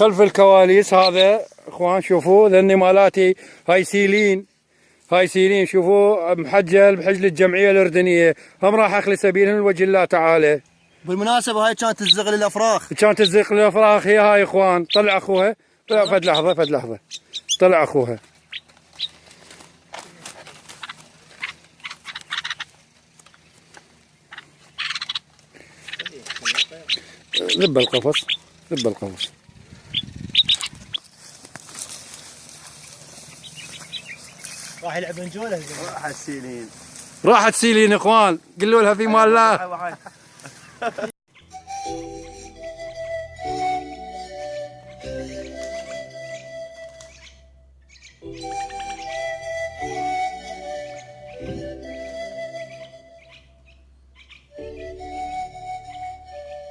خلف الكواليس هذا اخوان شوفوا ذني مالاتي هاي سيلين، هاي سيلين شوفوا محجل بحجل الجمعيه الاردنيه، هم راح اخلي سبيلهم لوجه الله تعالى. بالمناسبه هاي كانت تزق للافراخ، كانت تزق للافراخ هي هاي اخوان. طلع اخوها، طلع فد لحظه فد لحظه، طلع اخوها. ذب القفص، ذب القفص. راح يلعب نجوله. راح السيلين، راحت سيلين اخوان، قولوا لها في مال الله.